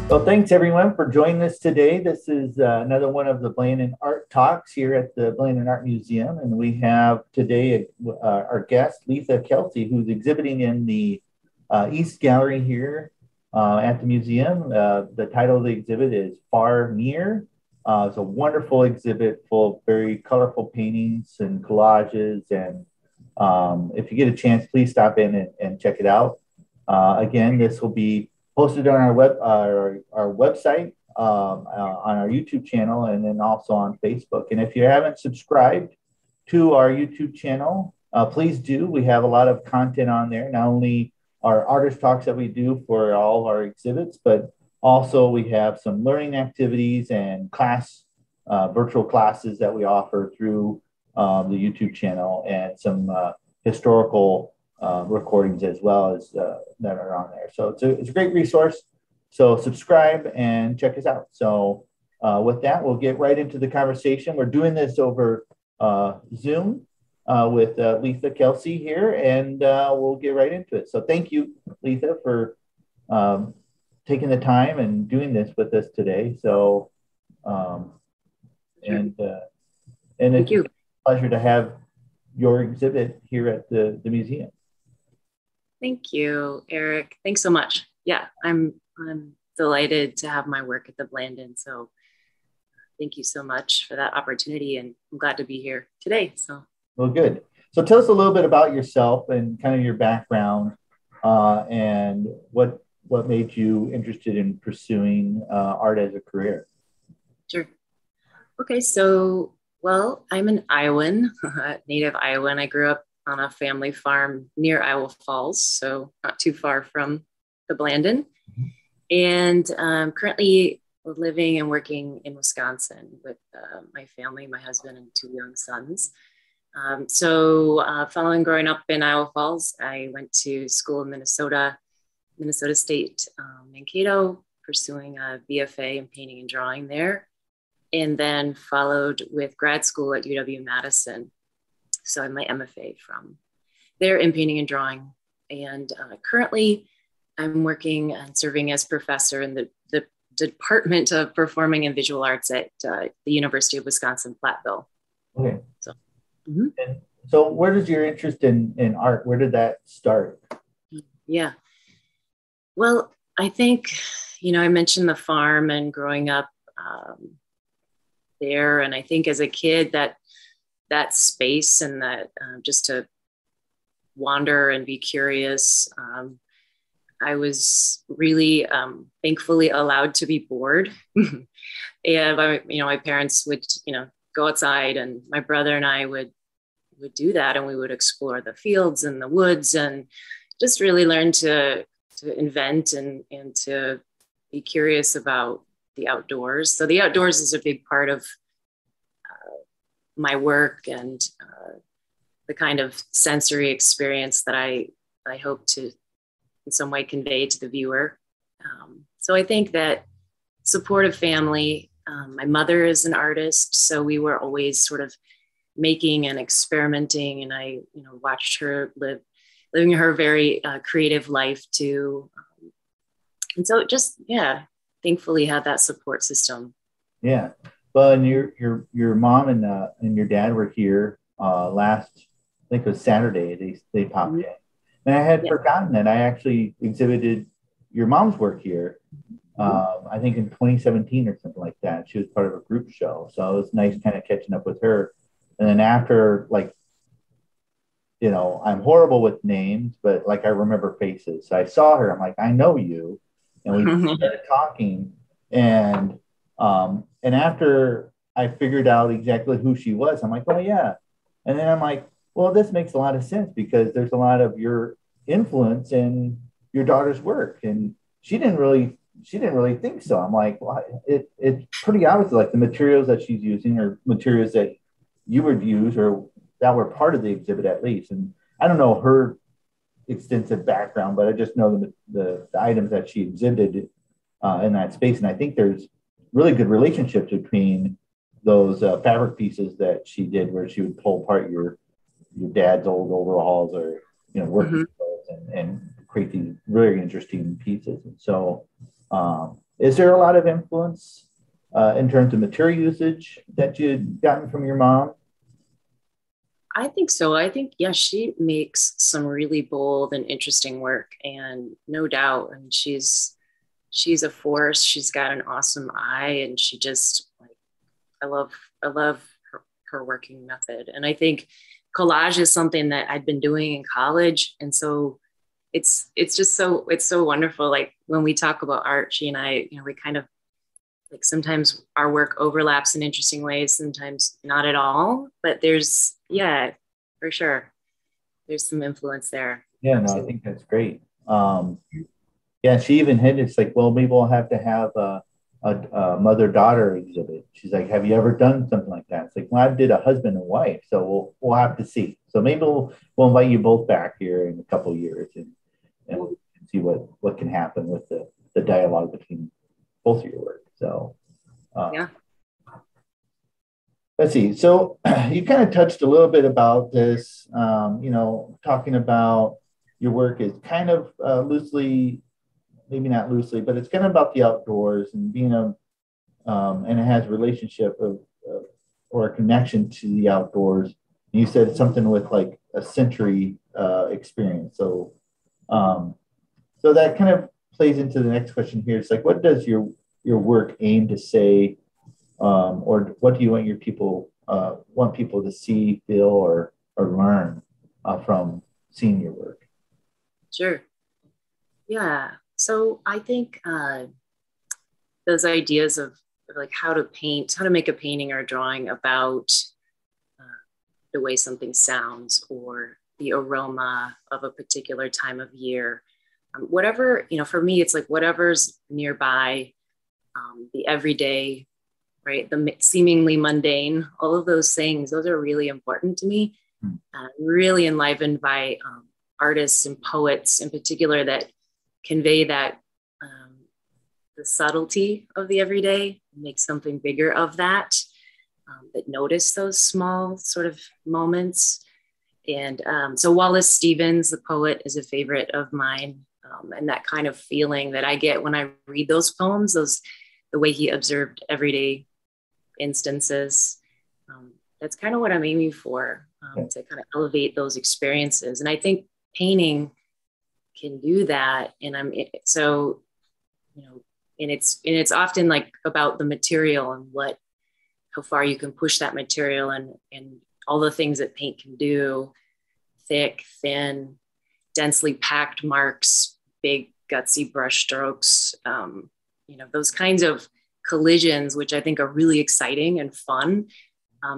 Well, thanks everyone for joining us today. This is another one of the Blandon Art Talks here at the Blandon Art Museum. And we have today our guest, Letha Kelsey, who's exhibiting in the East Gallery here at the museum. The title of the exhibit is Far Near. It's a wonderful exhibit full of very colorful paintings and collages. And if you get a chance, please stop in and check it out. Again, this will be posted on our website, on our YouTube channel, and then also on Facebook. And if you haven't subscribed to our YouTube channel, please do. We have a lot of content on there, not only our artist talks that we do for all of our exhibits, but also we have some learning activities and virtual classes that we offer through the YouTube channel, and some historical recordings as well as that are on there. So it's a great resource. So subscribe and check us out. So with that, we'll get right into the conversation. We're doing this over Zoom with Letha Kelsey here, and we'll get right into it. So thank you, Letha, for taking the time and doing this with us today. So and it's a pleasure to have your exhibit here at the museum. Thank you, Eric. Thanks so much. Yeah, I'm delighted to have my work at the Blandon. So thank you so much for that opportunity, and I'm glad to be here today. So well, good. So tell us a little bit about yourself and kind of your background, and what made you interested in pursuing art as a career. Sure. Okay, so well, I'm an Iowan, native Iowan. I grew up on a family farm near Iowa Falls, so not too far from the Blandon. Mm-hmm. And currently living and working in Wisconsin with my family, my husband, and two young sons. Following growing up in Iowa Falls, I went to school in Minnesota State, Mankato, pursuing a BFA in painting and drawing there, and then followed with grad school at UW-Madison. So I have my MFA from there in painting and drawing. And currently I'm working and serving as professor in the Department of Performing and Visual Arts at the University of Wisconsin-Platteville. Okay. And so where does your interest in art, where did that start? Yeah. Well, I think, I mentioned the farm and growing up there. And I think as a kid that space and that just to wander and be curious. I was really thankfully allowed to be bored. And my parents would, go outside, and my brother and I would do that, and we would explore the fields and the woods and just really learn to invent and to be curious about the outdoors. So the outdoors is a big part of my work and the kind of sensory experience that I hope to in some way convey to the viewer. So I think that supportive family, my mother is an artist, so we were always sort of making and experimenting, and I watched her living her very creative life too. And so it just, thankfully had that support system. Yeah. Well, and your mom and your dad were here last, I think it was Saturday. They popped in, and I had forgotten that I actually exhibited your mom's work here. I think in 2017 or something like that. She was part of a group show, so it was nice kind of catching up with her. And then after, I'm horrible with names, but I remember faces. So I saw her. I'm like, I know you, and we started talking, and after I figured out exactly who she was, I'm like, oh yeah. And then I'm like, well, this makes a lot of sense because there's a lot of your influence in your daughter's work. And she didn't really think so. I'm like, well, it's pretty obvious, the materials that she's using are materials that you would use or that were part of the exhibit at least. And I don't know her extensive background, but I just know the items that she exhibited in that space. And I think there's really good relationships between those fabric pieces that she did, where she would pull apart your dad's old overalls or working clothes and create these really interesting pieces. And so Is there a lot of influence in terms of material usage that you'd gotten from your mom? I think so. I think, yeah, she makes some really bold and interesting work, and no doubt. I mean, she's a force. She's got an awesome eye, and she just like I love I love her working method. And I think collage is something that I'd been doing in college, and so it's just it's so wonderful. Like when we talk about art, she and I, we kind of like sometimes our work overlaps in interesting ways, sometimes not at all. But there's yeah, for sure, there's some influence there. Yeah, no, I Absolutely. think that's great. Yeah, she even hit it's like, well, maybe we'll have to have a mother-daughter exhibit. She's like, have you ever done something like that? It's like, well, I did a husband and wife, so we'll have to see. So maybe we'll invite you both back here in a couple of years and we'll see what can happen with the dialogue between both of your work. So Yeah, let's see. So you kind of touched a little bit about this, talking about your work is kind of loosely, maybe not loosely, but it's kind of about the outdoors and being and it has a relationship or a connection to the outdoors. You said something with like a sensory experience. Um, so that kind of plays into the next question here. It's like, what does your work aim to say, or what do you want your people want people to see, feel, or learn from seeing your work? sure. Yeah. So I think those ideas of like how to paint, how to make a painting or a drawing about uh, the way something sounds or the aroma of a particular time of year. Whatever, for me, it's like whatever's nearby, the everyday, right? The seemingly mundane, all of those things, those are really important to me. Really enlivened by artists and poets in particular that convey that the subtlety of the everyday, make something bigger of that, that notice those small sort of moments. And so Wallace Stevens, the poet, is a favorite of mine. And that kind of feeling that I get when I read those poems, the way he observed everyday instances. That's kind of what I'm aiming for, to kind of elevate those experiences. And I think painting can do that. And so, and it's often like about the material and how far you can push that material and all the things that paint can do, thick, thin, densely packed marks, big gutsy brush strokes, those kinds of collisions, which I think are really exciting and fun.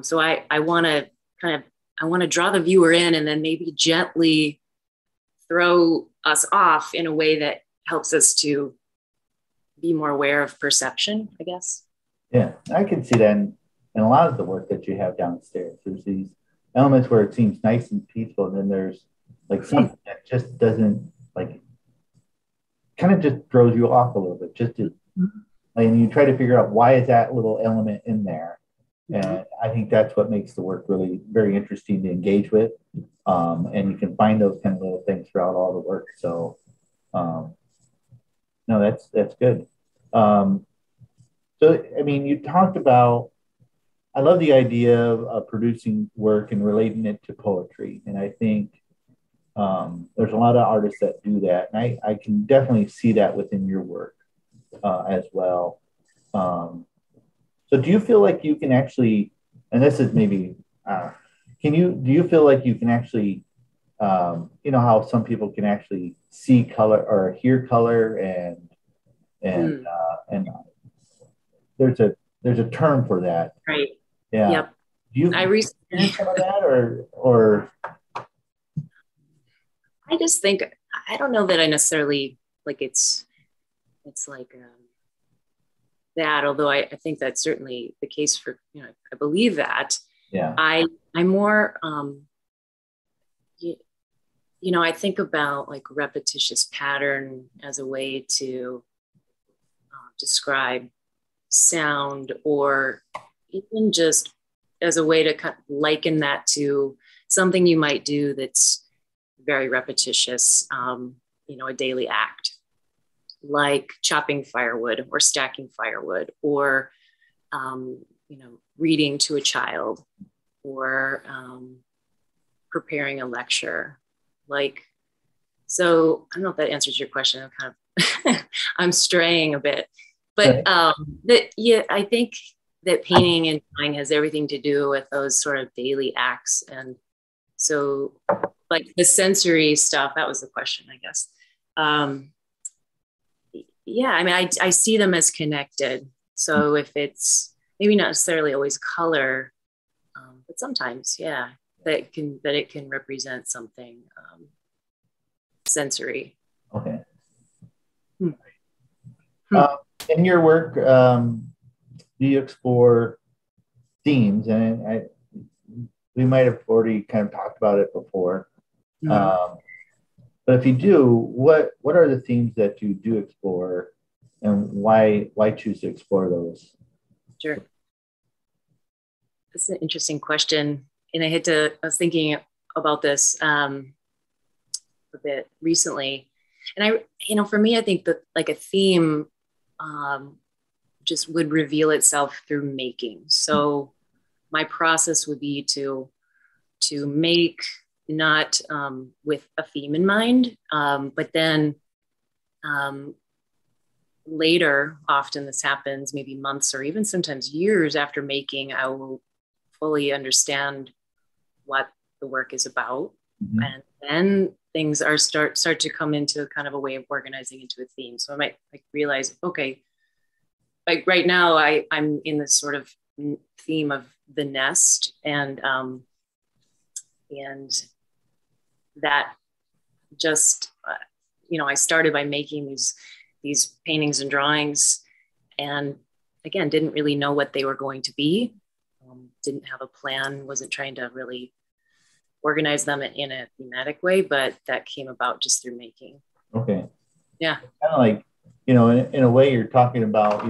So I want to draw the viewer in and then maybe gently throw us off in a way that helps us to be more aware of perception, I guess. Yeah, I can see that in a lot of the work that you have downstairs. There's these elements where it seems nice and peaceful, and then there's like something that just doesn't like kind of just throws you off a little bit. And you try to figure out why is that little element in there. And I think that's what makes the work really very interesting to engage with. And you can find those kind of little things throughout all the work. So no, that's good. Um, so I mean, you talked about. I love the idea of producing work and relating it to poetry, and I think there's a lot of artists that do that, and I can definitely see that within your work as well. Um, so do you feel like you can actually, and this is maybe, do you feel like you can actually, how some people can actually see color or hear color and there's a term for that. Right. Yeah. Yep. Do you I recently, some of that or I just think, I don't know that I necessarily like it's like that, although I think that's certainly the case for, I believe that. yeah. I'm more, I think about like repetitious pattern as a way to describe sound, or even just as a way to kind of liken that to something you might do that's very repetitious, a daily act. like chopping firewood or stacking firewood, or reading to a child, or preparing a lecture. So I don't know if that answers your question. I'm kind of I'm straying a bit, but I think that painting and drawing has everything to do with those sort of daily acts. And so like the sensory stuff, that was the question, I guess. I see them as connected. So if it's maybe not necessarily always color, but sometimes, that it can represent something sensory. Okay. In your work, do you explore themes? And we might have already kind of talked about it before. But if you do, what are the themes that you do explore, and why choose to explore those? Sure. That's an interesting question. And I was thinking about this a bit recently. And for me, I think that like a theme just would reveal itself through making. So my process would be to make, not with a theme in mind, but then later, often this happens maybe months or even sometimes years after making, I will fully understand what the work is about. Mm-hmm. And then things start to come into kind of a way of organizing into a theme. So I might realize, okay, like right now I'm in this sort of theme of the nest, and that just, I started by making these paintings and drawings, and again, didn't really know what they were going to be. Didn't have a plan, wasn't trying to really organize them in a thematic way, but that came about just through making. Okay. Yeah. Kind of like, in a way you're talking about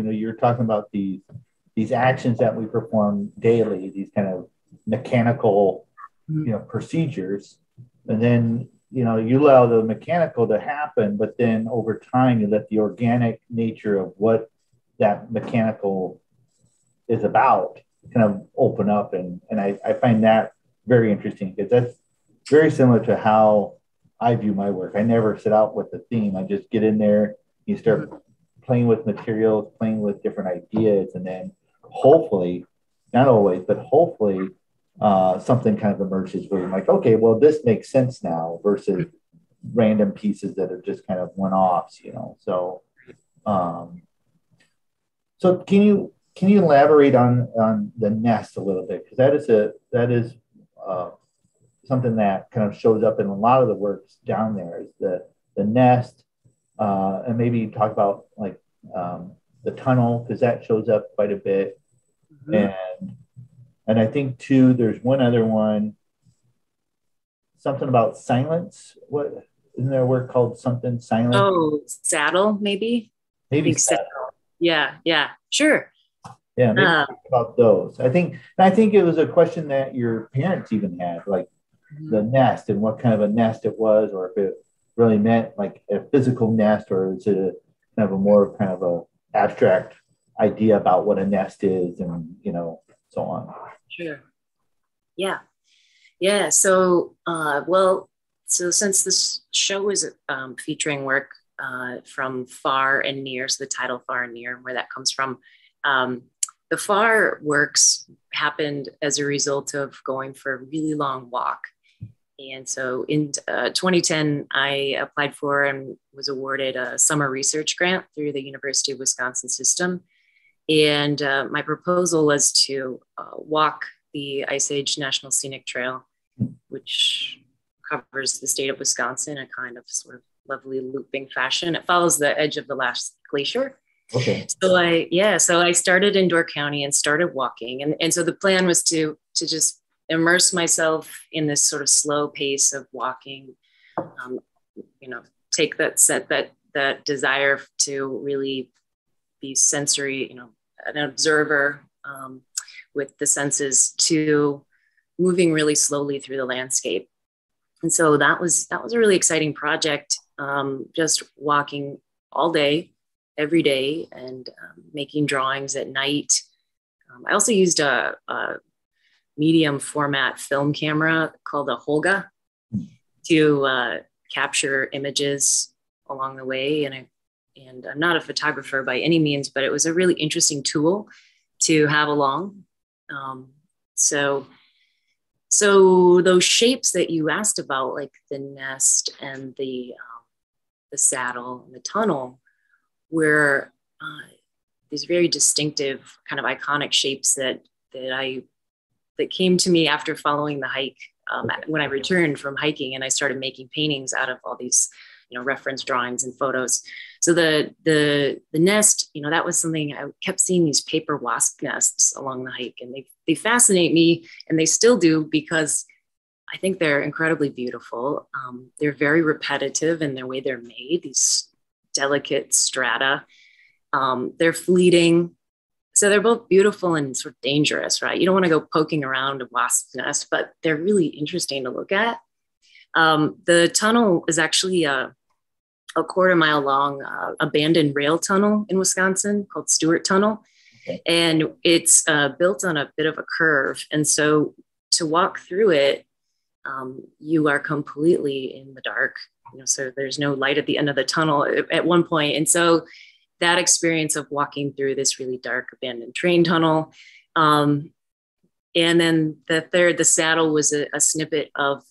these actions that we perform daily, these kind of mechanical, procedures. And then, you allow the mechanical to happen, but then over time you let the organic nature of what that mechanical is about kind of open up. And I find that very interesting, because that's very similar to how I view my work. I never set out with the theme. I just get in there, you start playing with materials, playing with different ideas, and then hopefully, not always, but hopefully something kind of emerges where you're like, okay, well, this makes sense now, versus random pieces that are just kind of one-offs, So, so can you elaborate on the nest a little bit? Because that is something that kind of shows up in a lot of the works down there, is the nest, and maybe talk about like the tunnel, because that shows up quite a bit. Mm-hmm. And I think too, there's one other one, something about silence. What, isn't there a word called something silent? Oh, saddle, maybe. Maybe saddle. Yeah, sure. Yeah, maybe talk about those. I think it was a question that your parents even had, like the nest and what kind of a nest it was, or if it really meant like a physical nest, or is it kind of a more kind of a abstract idea about what a nest is, and so on. Sure. Yeah. So, so since this show is featuring work from far and near, so the title Far and Near, where that comes from, the far works happened as a result of going for a really long walk. And so in 2010, I applied for and was awarded a summer research grant through the University of Wisconsin system. And my proposal was to walk the Ice Age National Scenic Trail, which covers the state of Wisconsin in a kind of sort of lovely looping fashion. It follows the edge of the last glacier. Okay. So I started in Door County and started walking. And so the plan was to just immerse myself in this sort of slow pace of walking, take that desire to really be sensory, an observer with the senses, to moving really slowly through the landscape. And so that was a really exciting project, just walking all day, every day, and making drawings at night. I also used a medium format film camera called a Holga to capture images along the way. And I'm not a photographer by any means, but it was a really interesting tool to have along. So those shapes that you asked about, like the nest and the saddle and the tunnel, were these very distinctive kind of iconic shapes that came to me after following the hike. When I returned from hiking, and I started making paintings out of all these, reference drawings and photos. So the nest, that was something. I kept seeing these paper wasp nests along the hike, and they fascinate me, and they still do, because I think they're incredibly beautiful. They're very repetitive in their way they're made, these delicate strata. They're fleeting. So they're both beautiful and sort of dangerous, right? You don't want to go poking around a wasp nest, but they're really interesting to look at. The tunnel is actually a quarter-mile long abandoned rail tunnel in Wisconsin called Stuart Tunnel. Okay. And it's built on a bit of a curve. And so to walk through it, you are completely in the dark. So there's no light at the end of the tunnel at one point. And so that experience of walking through this really dark abandoned train tunnel. And then the saddle was a snippet of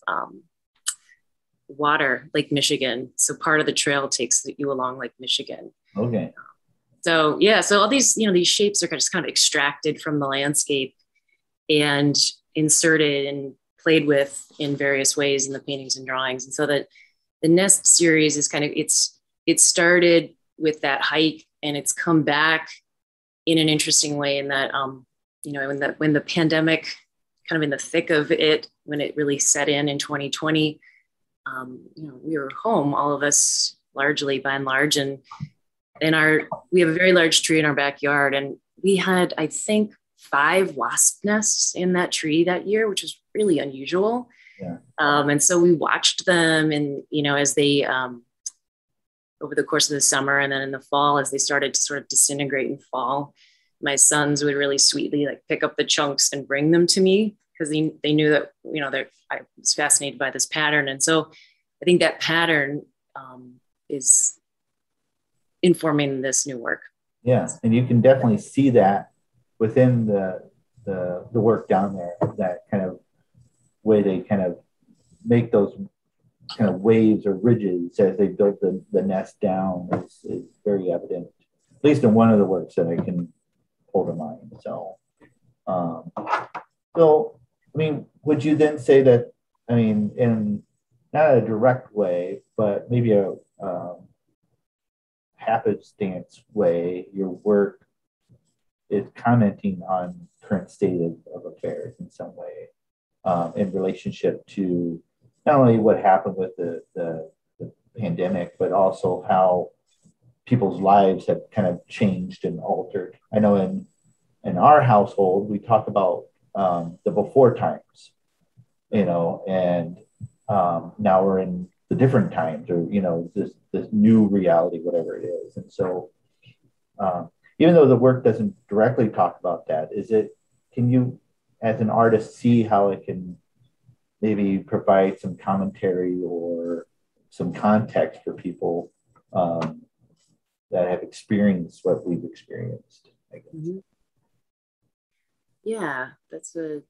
water, Lake Michigan. So part of the trail takes you along Lake Michigan. Okay. So all these, these shapes are just kind of extracted from the landscape and inserted and played with in various ways in the paintings and drawings. And so that the Nest series is kind of, it started with that hike, and it's come back in an interesting way in that, when the pandemic, kind of in the thick of it, when it really set in 2020, we were home, all of us, largely by and large, and we have a very large tree in our backyard, and we had, I think, 5 wasp nests in that tree that year, which was really unusual. Yeah. And so we watched them, and as they over the course of the summer, and then in the fall, as they started to sort of disintegrate in fall, my sons would really sweetly pick up the chunks and bring them to me, because they knew that I was fascinated by this pattern. And so I think that pattern is informing this new work. Yeah, and you can definitely see that within the work down there, that kind of way they kind of make those kind of waves or ridges as they built the nest down is very evident, at least in one of the works that I can pull to mind. So, would you then say that, in not a direct way, but maybe a happenstance way, your work is commenting on current state of affairs in some way, in relationship to not only what happened with the pandemic, but also how people's lives have kind of changed and altered. I know in our household, we talk about the before times, and now we're in the different times, or this new reality, whatever it is. And so even though the work doesn't directly talk about that, can you as an artist see how it can maybe provide some commentary or some context for people that have experienced what we've experienced, I guess? Mm-hmm. Yeah, that's a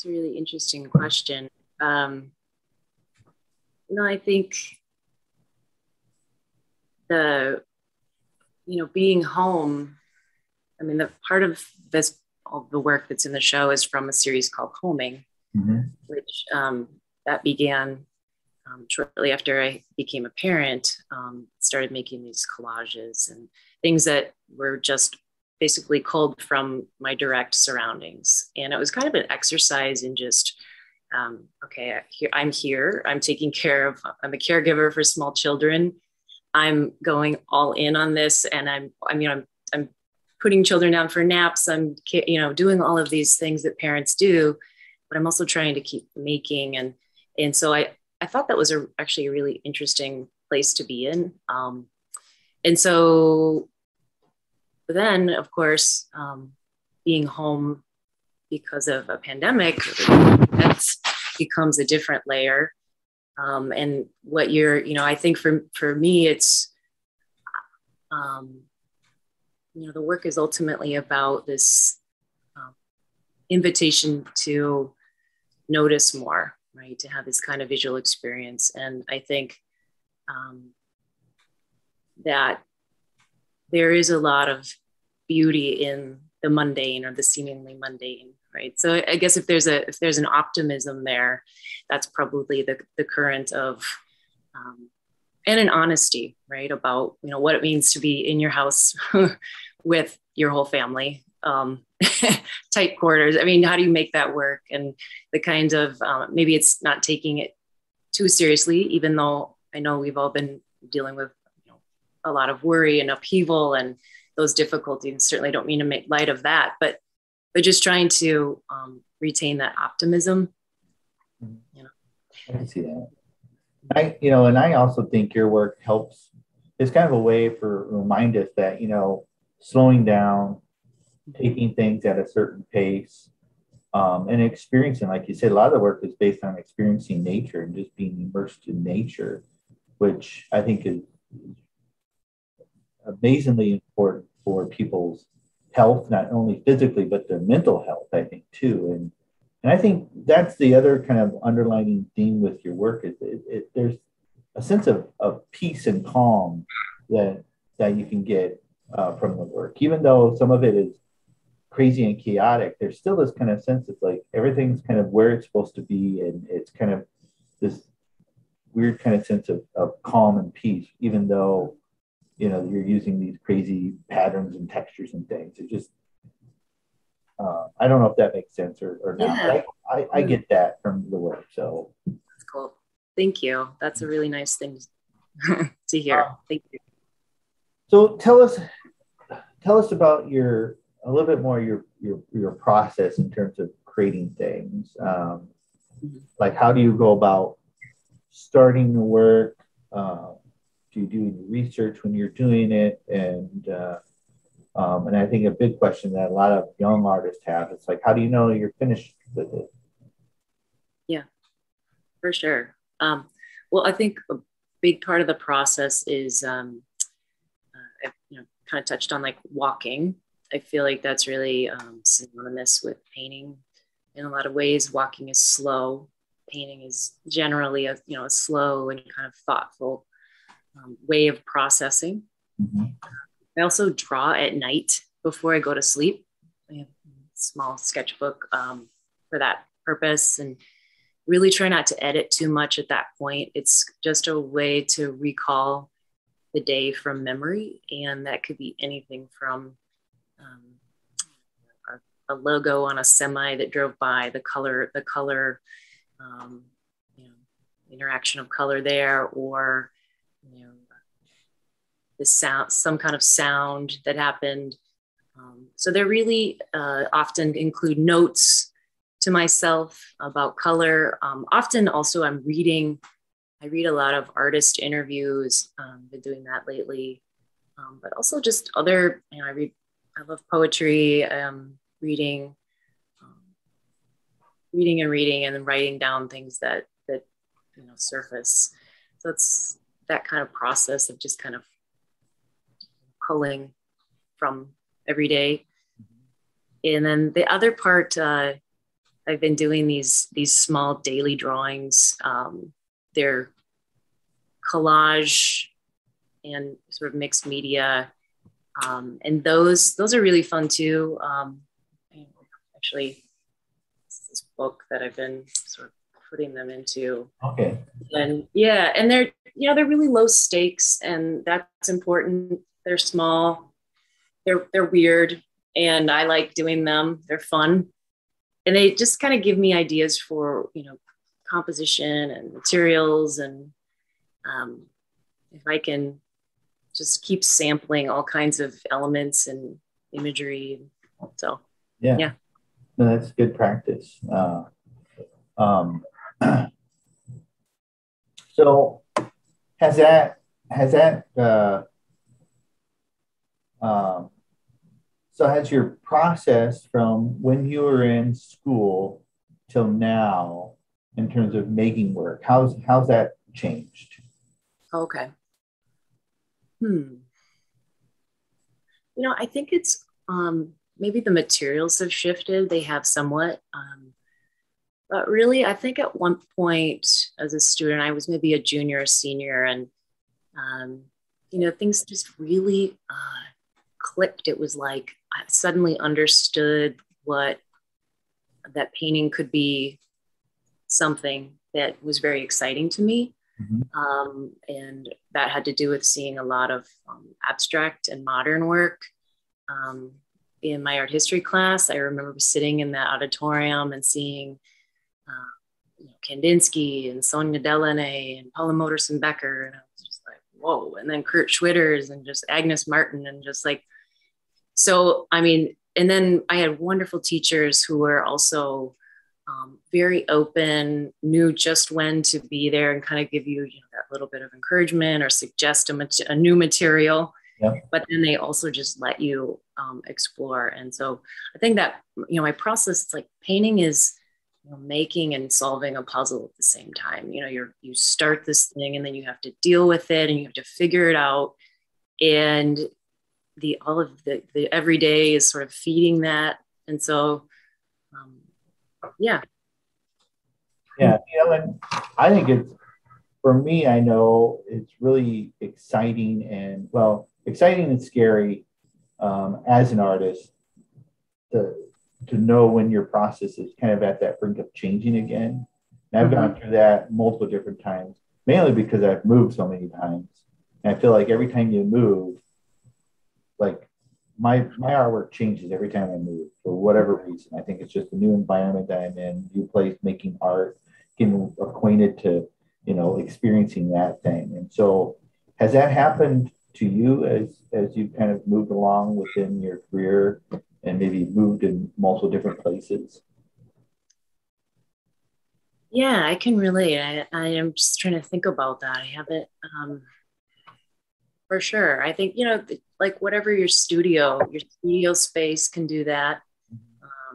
really interesting question. I think being home, the part of this, all the work that's in the show is from a series called Homing, mm-hmm. which that began shortly after I became a parent. Started making these collages and things that were just basically culled from my direct surroundings. And it was kind of an exercise in just, I'm here, I'm taking care of, I'm a caregiver for small children. I'm going all in on this. And I'm putting children down for naps. I'm, doing all of these things that parents do, but I'm also trying to keep making. And so I thought that was actually a really interesting place to be in. And so then, of course, being home because of a pandemic, that becomes a different layer. And what you're, I think for me, it's, the work is ultimately about this invitation to notice more, right? To have this kind of visual experience. And I think that there is a lot of beauty in the mundane or the seemingly mundane, right? So I guess if there's an optimism there, that's probably the current of, and an honesty, right? About, what it means to be in your house with your whole family, tight quarters. I mean, how do you make that work? And the kind of, maybe it's not taking it too seriously, even though I know we've all been dealing with, a lot of worry and upheaval and those difficulties. Certainly don't mean to make light of that, but just trying to retain that optimism. I can see that. And I also think your work helps. It's kind of a way for remind us that, slowing down, taking things at a certain pace, and experiencing, like you said, a lot of the work is based on experiencing nature and just being immersed in nature, which I think is amazingly important for people's health, not only physically, but their mental health, I think, too. And I think that's the other kind of underlining theme with your work is there's a sense of peace and calm that you can get from the work. Even though some of it is crazy and chaotic, there's still this kind of sense of like everything's kind of where it's supposed to be. And it's kind of this weird kind of sense of calm and peace, even though, you're using these crazy patterns and textures and things. It just, I don't know if that makes sense or not. Yeah. I get that from the work. So that's cool. Thank you. That's a really nice thing to hear. Thank you. So tell us about a little bit more your process in terms of creating things. Like, how do you go about starting the work? Do you do any research when you're doing it? And I think a big question that a lot of young artists have, it's like, how do you know you're finished with it? Yeah, for sure. Well, I think a big part of the process is, I kind of touched on like walking. I feel like that's really synonymous with painting in a lot of ways. Walking is slow. Painting is generally a slow and kind of thoughtful way of processing. Mm-hmm. I also draw at night before I go to sleep. I have a small sketchbook for that purpose, and really try not to edit too much at that point. It's just a way to recall the day from memory, and that could be anything from a logo on a semi that drove by, the color, interaction of color there, or the sound, some kind of sound that happened. So they really often include notes to myself about color. Often also I read a lot of artist interviews, been doing that lately, but also just other, I love poetry, reading and reading, and then writing down things that surface. So it's that kind of process of just kind of pulling from every day. And then the other part, I've been doing these small daily drawings. They're collage and sort of mixed media, and those are really fun too. Actually, this book that I've been sort of putting them into. Okay. And and they're really low stakes, and that's important. They're small, they're weird, and I like doing them. They're fun, and they just kind of give me ideas for composition and materials, and if I can just keep sampling all kinds of elements and imagery. So yeah. No, that's good practice. So has that Um, so has your process from when you were in school till now in terms of making work, how's that changed? Okay. Hmm. I think it's maybe the materials have shifted. They have somewhat. But really, I think at one point as a student, I was maybe a junior or senior, and um, things just really clicked. It was like I suddenly understood what that painting could be, something that was very exciting to me. Mhm. And that had to do with seeing a lot of abstract and modern work. Um, in my art history class, I remember sitting in the auditorium and seeing Kandinsky and Sonia Delaunay and Paula Modersohn Becker. And I was just like, whoa. And then Kurt Schwitters and just Agnes Martin and just like, so, I mean, and then I had wonderful teachers who were also very open, knew just when to be there and kind of give you, that little bit of encouragement or suggest a new material. Yeah. But then they also just let you explore. And so I think that, my process, it's like painting is, making and solving a puzzle at the same time. You start this thing and then you have to deal with it and you have to figure it out. And all of the everyday is sort of feeding that. And so, yeah. Yeah, and I think it's, for me, I know it's really exciting and, well, exciting and scary as an artist to know when your process is kind of at that brink of changing again. And I've gone through that multiple different times, mainly because I've moved so many times. And I feel like every time you move, like my artwork changes every time I move for whatever reason. I think it's just a new environment that I'm in, new place, making art, getting acquainted to, experiencing that thing. And so has that happened to you as you kind of moved along within your career and maybe moved in multiple different places? Yeah, I can relate. I am just trying to think about that. I haven't, for sure. I think, like whatever your studio space can do that.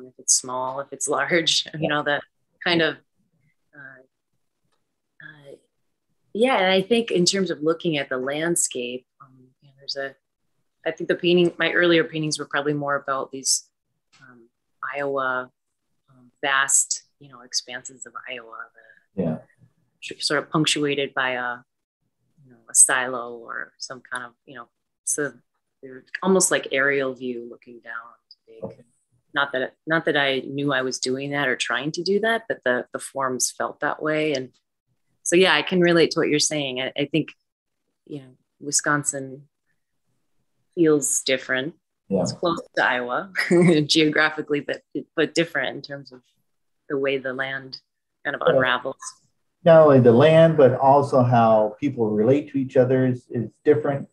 If it's small, if it's large, that kind of, uh, yeah. And I think in terms of looking at the landscape, I think my earlier paintings were probably more about these Iowa, vast, expanses of Iowa, Yeah. sort of punctuated by a silo or some kind of, so they're almost like aerial view looking down. Okay. Not that I knew I was doing that or trying to do that, but the forms felt that way. And so, yeah, I can relate to what you're saying. I think, Wisconsin feels different. Yeah. It's close to Iowa geographically, but different in terms of the way the land kind of unravels. Not only the land, but also how people relate to each other is different.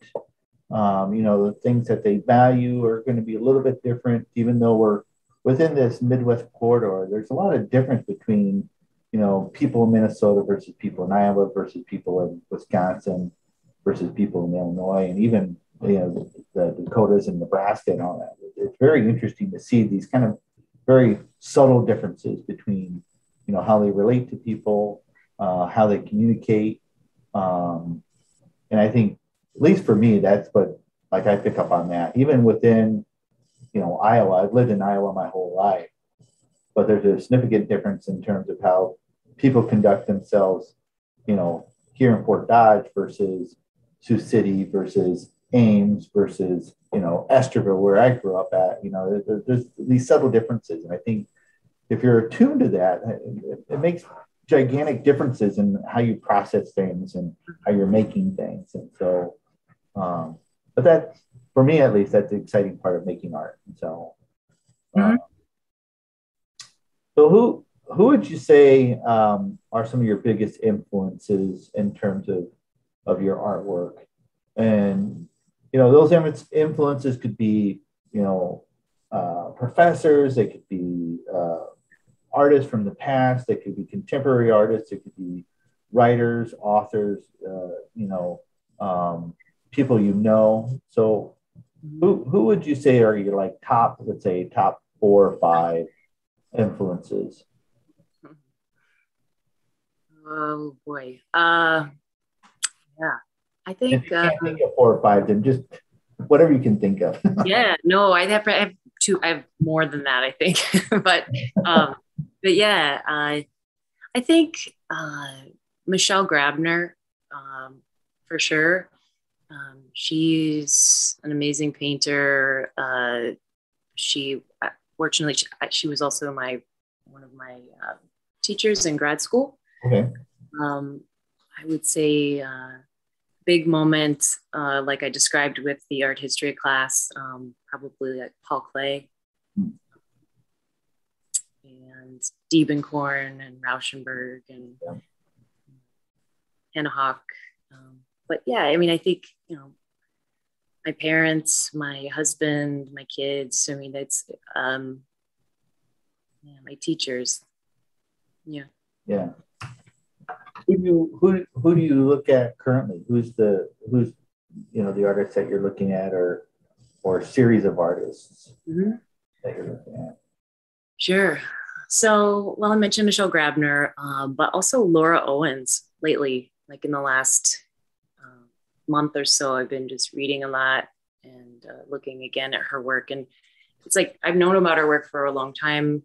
The things that they value are going to be a little bit different, even though we're within this Midwest corridor. There's a lot of difference between, people in Minnesota versus people in Iowa versus people in Wisconsin versus people in Illinois, and even, the Dakotas and Nebraska and all that. It's very interesting to see these kind of very subtle differences between, how they relate to people, how they communicate. And I think, at least for me, that's what, like, I pick up on that. Even within, Iowa, I've lived in Iowa my whole life, but there's a significant difference in terms of how people conduct themselves, here in Fort Dodge versus Sioux City versus Ames versus, Esterville, where I grew up at. There's these subtle differences. And I think if you're attuned to that, it makes gigantic differences in how you process things and how you're making things. And so, but that, for me at least, that's the exciting part of making art. And so, so who would you say are some of your biggest influences in terms of your artwork? And those influences could be, professors, they could be artists from the past, they could be contemporary artists, it could be writers, authors, people. So Who would you say are your like top, let's say top 4 or 5 influences? Oh boy. Yeah. I If think you can't think of 4 or 5, then just whatever you can think of. yeah, no, I have two, I have more than that, I think. Um, but yeah, I think Michelle Grabner, for sure. She's an amazing painter. She fortunately she was also one of my teachers in grad school. Okay. Um, I would say big moment, like I described with the art history class, probably like Paul Klee and Diebenkorn and Rauschenberg and Hannah Hawk. But yeah, I mean, I think, my parents, my husband, my kids, I mean, it's, yeah, my teachers. Yeah. Yeah. Who do you look at currently? Who's the artist that you're looking at, or series of artists that you're looking at? Sure. So, well, I mentioned Michelle Grabner, but also Laura Owens lately, like in the last month or so, I've been just reading a lot and looking again at her work. And it's like, I've known about her work for a long time,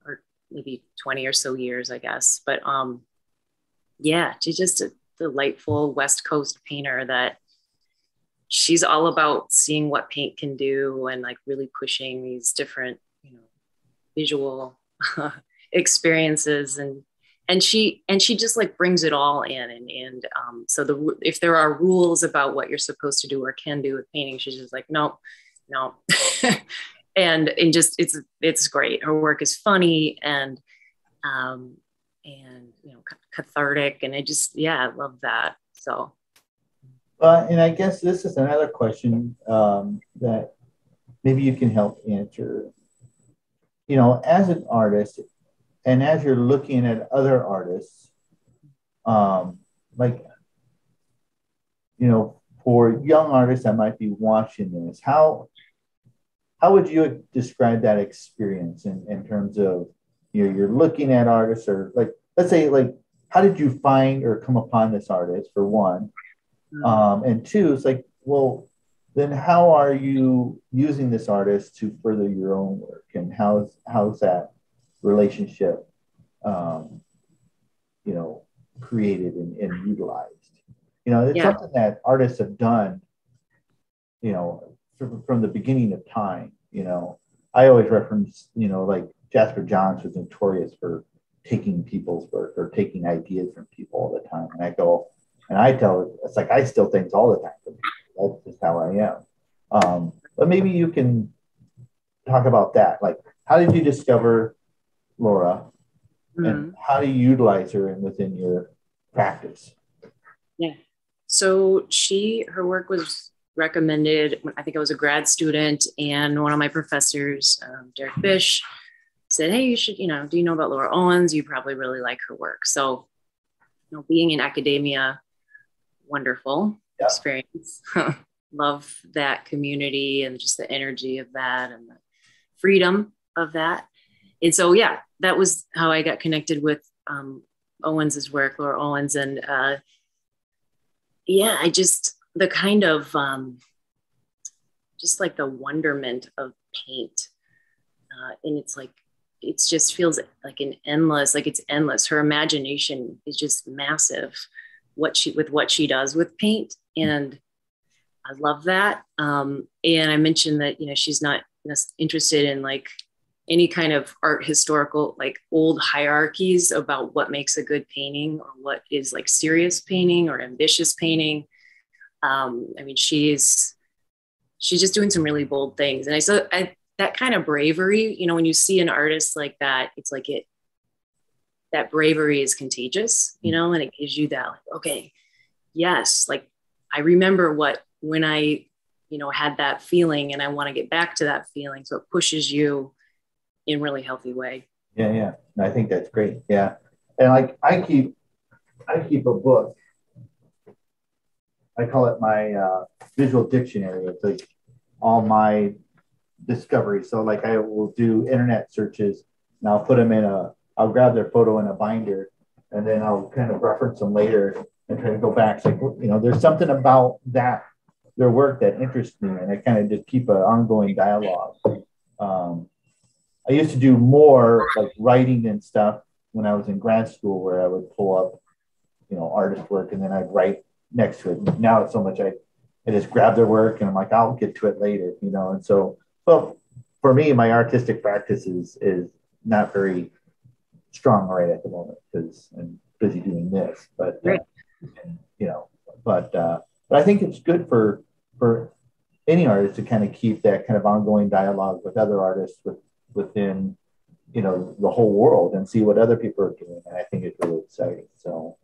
or maybe 20 or so years, I guess. But yeah, she's just a delightful West Coast painter that she's all about seeing what paint can do and like really pushing these different, visual experiences, and she just like brings it all in, and so if there are rules about what you're supposed to do or can do with painting, she's just like no. and just it's great. Her work is funny and cathartic, and I love that. So And I guess this is another question that maybe you can help answer. As an artist, and as you're looking at other artists, like, for young artists that might be watching this, how would you describe that experience in terms of, you're looking at artists, or like, let's say, like, how did you find or come upon this artist, for one? And two, it's like, well, then how are you using this artist to further your own work, and how's that relationship, created and utilized? It's something that artists have done, from the beginning of time. I always reference, like Jasper Johns was notorious for taking people's work or taking ideas from people all the time. And I tell, it's like, I steal things all the time. That's just how I am. But maybe you can talk about that. Like, how did you discover Laura, and how do you utilize her within your practice? Yeah. So her work was recommended when I think I was a grad student, and one of my professors, Derek Fish, said, hey, you should, do you know about Laura Owens? You probably really like her work. So, being in academia, wonderful experience. Love that community and just the energy of that and the freedom of that. And so, yeah, that was how I got connected with Owens's work, Laura Owens. And I just, the kind of, just like the wonderment of paint. And it's like, it just feels like it's endless. Her imagination is just massive, with what she does with paint. And I love that. And I mentioned that, she's not interested in like any kind of art historical, like old hierarchies about what makes a good painting or what is like serious painting or ambitious painting. I mean, she's just doing some really bold things. And that kind of bravery, when you see an artist like that, it's like that bravery is contagious, and it gives you that, like, okay, yes, like I remember when I, had that feeling, and I want to get back to that feeling. So it pushes you in a really healthy way. Yeah. I think that's great. Yeah. And like, I keep a book. I call it my visual dictionary. It's like, all my discoveries. So like I will do internet searches and I'll put them I'll grab their photo in a binder and then I'll kind of reference them later and try to go back. It's like, there's something about their work that interests me, and I kind of just keep an ongoing dialogue. I used to do more like writing and stuff when I was in grad school, where I would pull up, artist work, and then I'd write next to it. Now it's so much I just grab their work and I'm like, I'll get to it later, And so, well, for me, my artistic practice is not very strong right at the moment because I'm busy doing this. But Right. But I think it's good for any artist to kind of keep that kind of ongoing dialogue with other artists within the whole world and see what other people are doing. And I think it's really exciting. So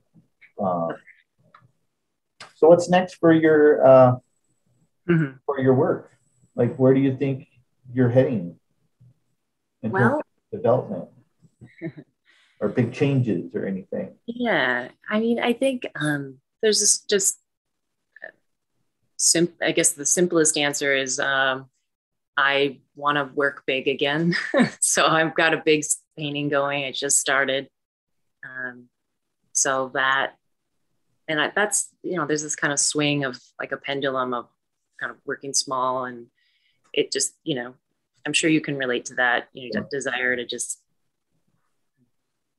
what's next for your work? Like, where do you think you're heading in terms of development or big changes or anything? Yeah, I mean, I think there's this just I guess the simplest answer is I want to work big again. So I've got a big painting going. I just started. So that's, there's this kind of swing of like a pendulum of kind of working small, and it just, I'm sure you can relate to that, that desire to just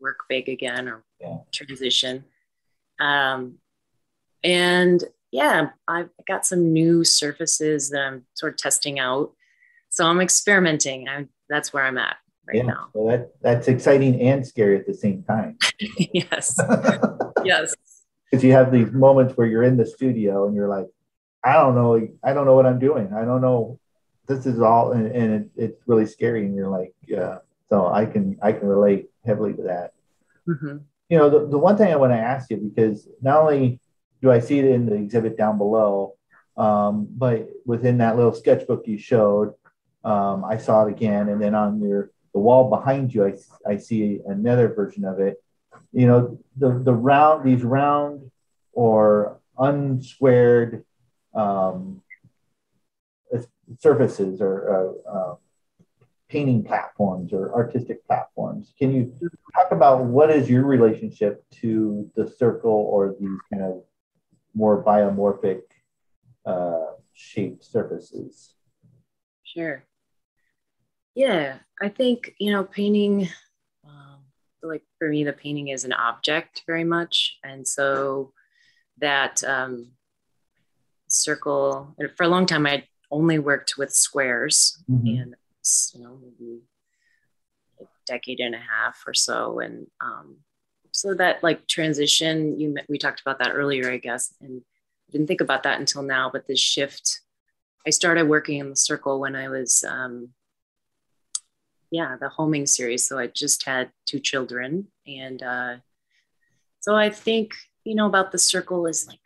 work big again or transition. And yeah, I've got some new surfaces that I'm sort of testing out. So I'm experimenting. That's where I'm at right now. Well, that's exciting and scary at the same time. Yes. Yes. Because you have these moments where you're in the studio and you're like, I don't know what I'm doing. I don't know. This is all, and it's really scary. And you're like, yeah. So I can relate heavily to that. Mm-hmm. The one thing I want to ask you, because not only do I see it in the exhibit down below, but within that little sketchbook you showed, I saw it again, and then on the wall behind you, I see another version of it. These round or unsquared surfaces or painting platforms or artistic platforms. Can you talk about what is your relationship to the circle or these kind of more biomorphic shaped surfaces? Sure. Yeah, I think, painting, like for me, the painting is an object very much. And so that circle, for a long time, I only worked with squares, and maybe a decade and a half or so. And so that like transition, we talked about that earlier, I guess, and I didn't think about that until now, but this shift, I started working in the circle when I was, the homing series. So I just had 2 children. And so I think, about the circle is like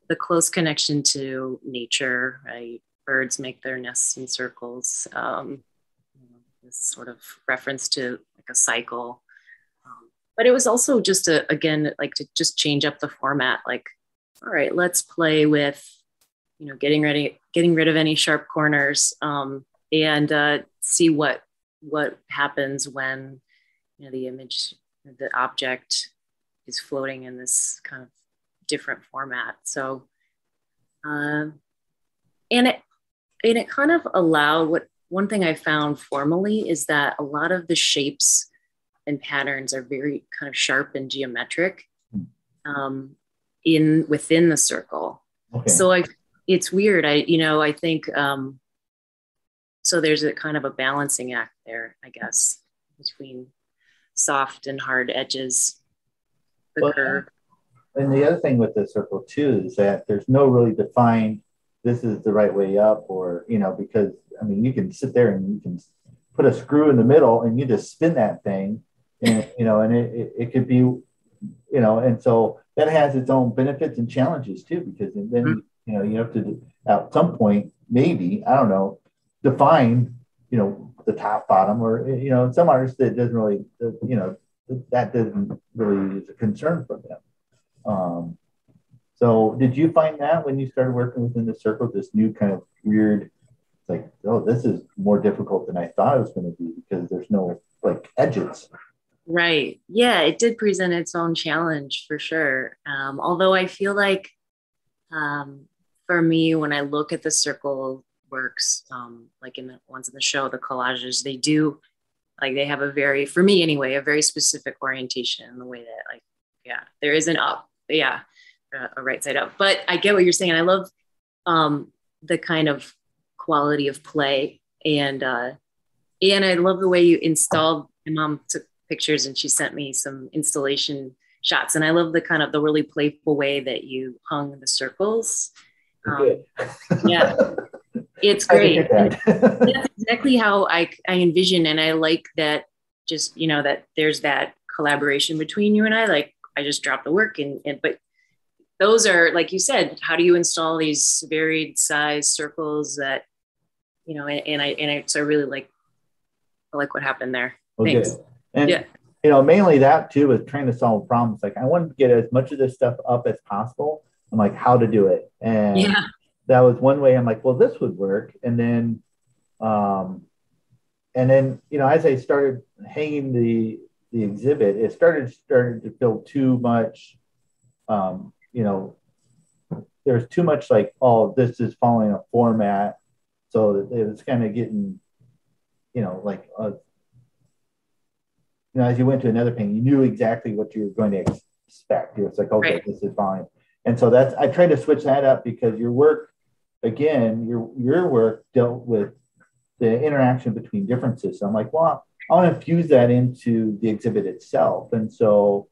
the close connection to nature, right? Birds make their nests in circles. This sort of reference to like a cycle. But it was also just again, like to just change up the format. Like, all right, let's play with, getting rid of any sharp corners, and see what happens when, the object is floating in this kind of different format. So, and it kind of allowed one thing I found formally is that a lot of the shapes and patterns are very kind of sharp and geometric within the circle. Okay. So it's weird. I think, so there's a kind of a balancing act there, I guess, between soft and hard edges, the curve. And the other thing with the circle too is that there's no really defined, this is the right way up, or, because, you can sit there and you can put a screw in the middle and you just spin that thing and, and it could be, and so that has its own benefits and challenges too, because then, you have to, at some point, maybe, I don't know, define, the top, bottom, or, some artists that doesn't really, that doesn't really is a concern for them. So did you find that when you started working within the circle, this new kind of weird, like, oh, this is more difficult than I thought it was going to be because there's no like edges. Right. Yeah, it did present its own challenge for sure. Although I feel like um, for me, when I look at the circle works, like in the ones in the show, the collages, they do like they have a very, for me anyway, a very specific orientation in the way that like, yeah, there is an up, yeah, a right side up. But I get what you're saying. I love the kind of quality of play and I love the way you installed. My mom took pictures and she sent me some installation shots. And I love the kind of the really playful way that you hung the circles. Good. Yeah, it's I did great. that. That's exactly how I envision. And I like that just, that there's that collaboration between you and I. Like I just dropped the work but those are, like you said, how do you install these varied size circles that, so I really I like what happened there. Well, Thanks. good. And Yeah. mainly that too is trying to solve problems. Like I wanted to get as much of this stuff up as possible. I'm like, how to do it. And Yeah. that was one way. I'm like, well, this would work. Um, as I started hanging the exhibit, it started to feel too much. Um, you know, there's too much like, oh, this is following a format, so that it was kind of getting, like as you went to another painting, you knew exactly what you were going to expect. It was like, okay, Right. this is fine. And so I tried to switch that up because your work, again, your work dealt with the interaction between differences. So I'm like, well, I want to fuse that into the exhibit itself. And so,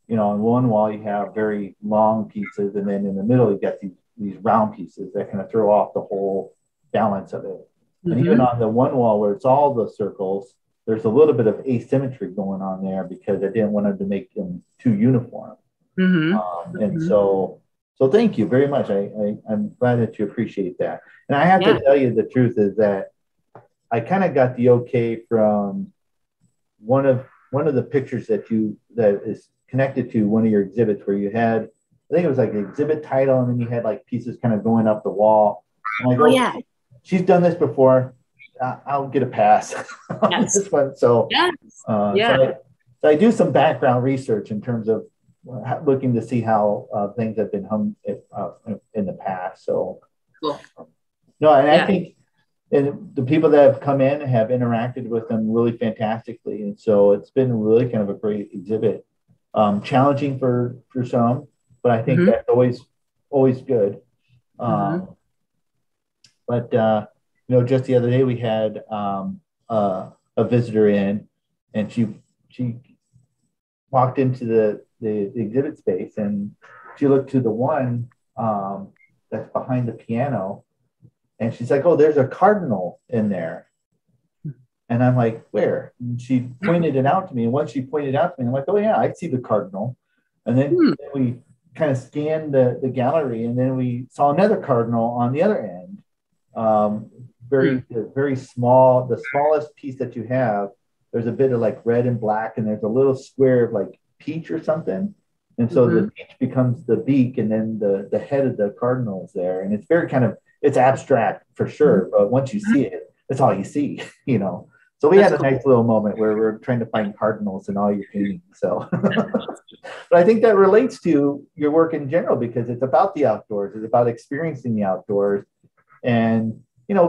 on one wall you have very long pieces, and then in the middle you got these round pieces that kind of throw off the whole balance of it. Mm-hmm. And even on the one wall where it's all the circles, there's a little bit of asymmetry going on there because I didn't want to make them too uniform. Mm-hmm. And so thank you very much. I'm glad that you appreciate that. And I have to tell you the truth is that I kind of got the okay from one of the pictures that is connected to one of your exhibits where you had, I think it was like an exhibit title, and then you had like pieces kind of going up the wall. And I go, yeah, she's done this before. I'll get a pass on this one. So, so I do some background research in terms of looking to see how things have been hung in the past. So, cool. No, and I think, and the people that have come in have interacted with them really fantastically, and so it's been really kind of a great exhibit. Challenging for some, but I think that's always good. But just the other day we had a visitor in, and she walked into the exhibit space, and she looked to the one that's behind the piano, and she's like, "Oh, there's a cardinal in there." And I'm like, "Where?" And she pointed it out to me. And once she pointed it out to me, I'm like, "Oh yeah, I see the cardinal." And then we kind of scanned the gallery, and then we saw another cardinal on the other end. Very small, the smallest piece that you have. There's a bit of like red and black, and there's a little square of like peach or something. And so the peach becomes the beak, and then the head of the cardinal is there. And it's very it's abstract for sure, but once you see it, that's all you see, So we had a nice little moment where we're trying to find cardinals in all your paintings. So, but I think that relates to your work in general because it's about the outdoors. It's about experiencing the outdoors, and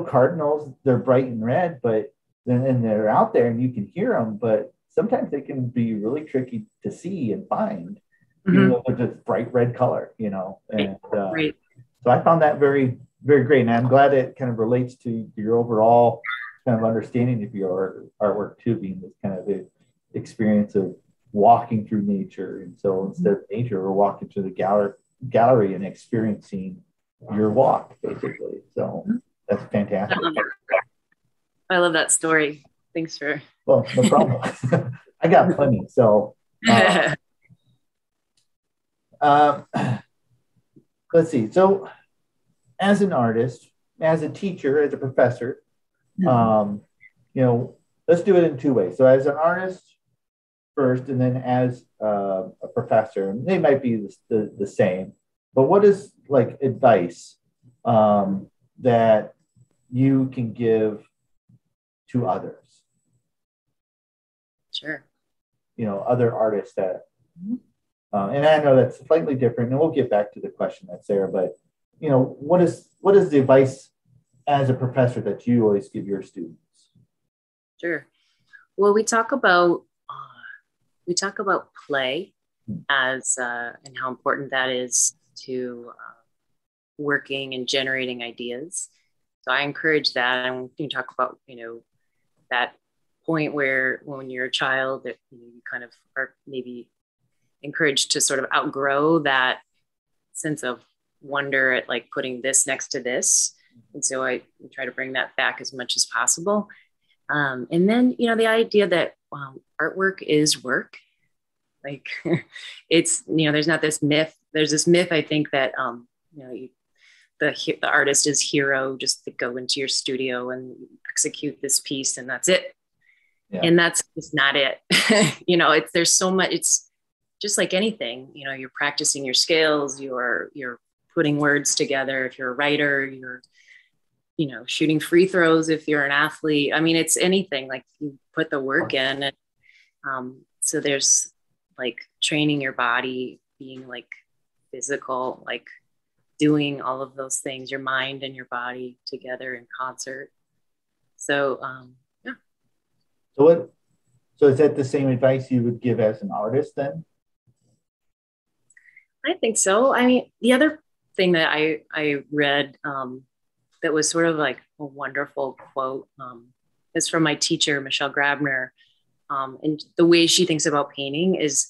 cardinals, they're bright and red, but then they're out there and you can hear them. But sometimes they can be really tricky to see and find, even though they're just bright red color. And so I found that very, very great, and I'm glad it kind of relates to your overall kind of understanding of your artwork too, being this kind of experience of walking through nature. And so instead of nature, we're walking through the gallery and experiencing your walk, basically. So that's fantastic. I love that story. Thanks for. Well, no problem. I got plenty. So let's see. So as an artist, as a teacher, as a professor, let's do it in two ways. So as an artist first, and then as a professor, and they might be the same. but what is like advice that you can give to others? Sure. Other artists that, and I know that's slightly different, and we'll get back to the question that's there, but what is the advice as a professor that you always give your students? Sure. Well, we talk about play as and how important that is to working and generating ideas. So I encourage that. And we talk about that point where when you're a child that you kind of are maybe encouraged to sort of outgrow that sense of wonder at like putting this next to this. And so I try to bring that back as much as possible. And then, the idea that artwork is work. Like it's, there's not this myth. There's this myth, I think, that, the artist is hero, just to go into your studio and execute this piece and that's it. Yeah. And that's just not it. There's so much, it's just like anything, you're practicing your skills, you're putting words together. If you're a writer, you're, shooting free throws. If you're an athlete, I mean, it's anything, like you put the work in. And so there's like training your body, being like physical, like doing all of those things, your mind and your body together in concert. So, yeah. So is that the same advice you would give as an artist then? I think so. I mean, the other thing that I read that was sort of like a wonderful quote is from my teacher, Michelle Grabner. And the way she thinks about painting is,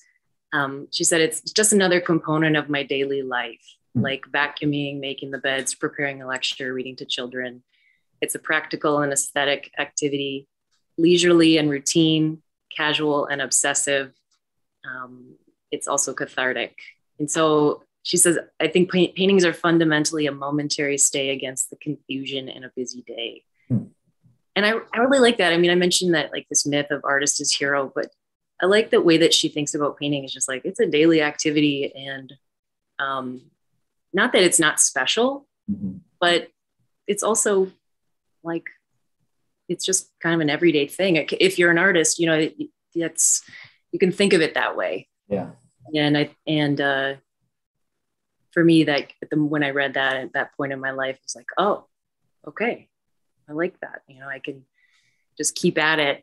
she said, it's just another component of my daily life, like vacuuming, making the beds, preparing a lecture, reading to children. It's a practical and aesthetic activity, leisurely and routine, casual and obsessive. It's also cathartic. And so she says, I think paintings are fundamentally a momentary stay against the confusion in a busy day. And I really like that. I mean, I mentioned that like this myth of artist is hero, but I like the way that she thinks about painting is just like, it's a daily activity. And not that it's not special, but it's also like, it's just kind of an everyday thing. If you're an artist, that's, you can think of it that way. Yeah. And for me, that when I read that at that point in my life, it's like, oh, okay, I like that. I can just keep at it.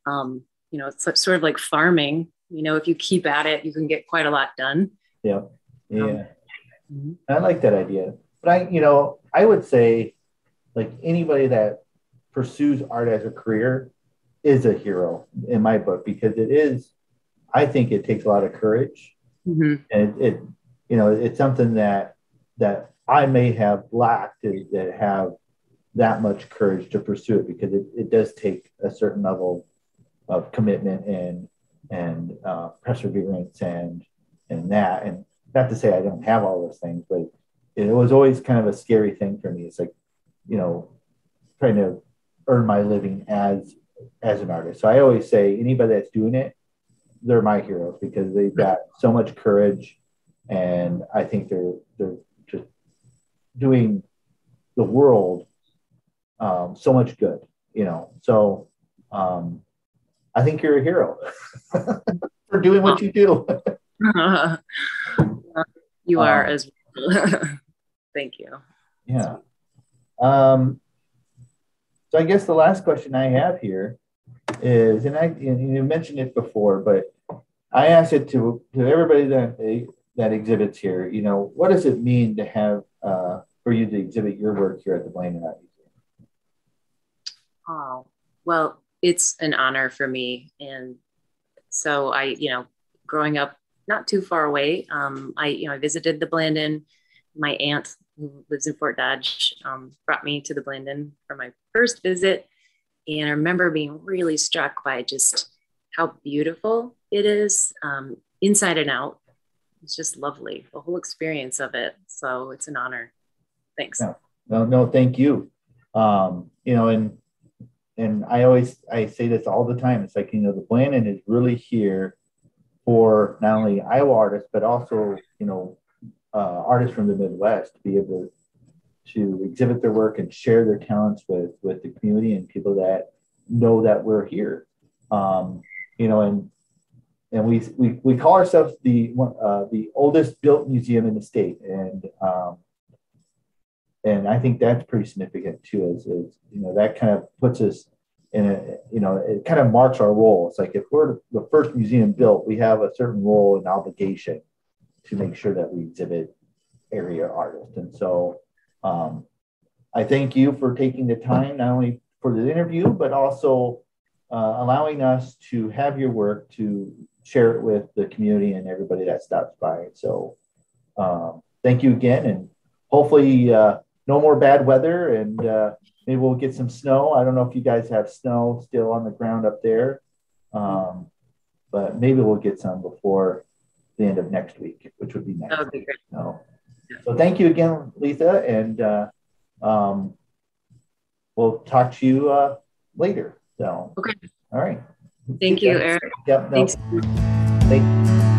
It's sort of like farming. If you keep at it, you can get quite a lot done. Yeah, yeah. I like that idea. But I would say, like anybody that pursues art as a career is a hero in my book, because I think it takes a lot of courage, and it's something that I may have lacked, that have that much courage to pursue it, because it does take a certain level of commitment and perseverance and that. And not to say I don't have all those things, but it was always kind of a scary thing for me. It's like, trying to earn my living as an artist. So I always say anybody that's doing it, they're my heroes, because they've got so much courage, and I think they're just doing the world so much good, So I think you're a hero for doing what you do. You are as well. Thank you. Yeah. So I guess the last question I have here is, and you mentioned it before, but I asked it to everybody that exhibits here. What does it mean to have for you to exhibit your work here at the Blaine Art Museum? Oh, well, it's an honor for me, and so I, growing up not too far away, I visited the Blandon. My aunt, who lives in Fort Dodge, brought me to the Blandon for my first visit. And I remember being really struck by just how beautiful it is, inside and out. It's just lovely, the whole experience of it. So it's an honor. Thanks. No, thank you. And I say this all the time. It's like, the Blandon is really here for not only Iowa artists, but also, artists from the Midwest to be able to exhibit their work and share their talents with the community and people that know that we're here. You know, and we call ourselves the oldest built museum in the state, and I think that's pretty significant too. Is you know, that kind of puts us in a, you know, it kind of marks our role. It's like if we're the first museum built, we have a certain role and obligation to make sure that we exhibit area artists. And so I thank you for taking the time, not only for the interview, but also allowing us to have your work to share it with the community and everybody that stops by. So thank you again, and hopefully no more bad weather, and maybe we'll get some snow. I don't know if you guys have snow still on the ground up there, but maybe we'll get some before the end of next week, which would be nice. That would be great. So thank you again, Letha, and we'll talk to you later. So, okay. All right. Thank you, Eric. Yep. No. Thanks. Thank you.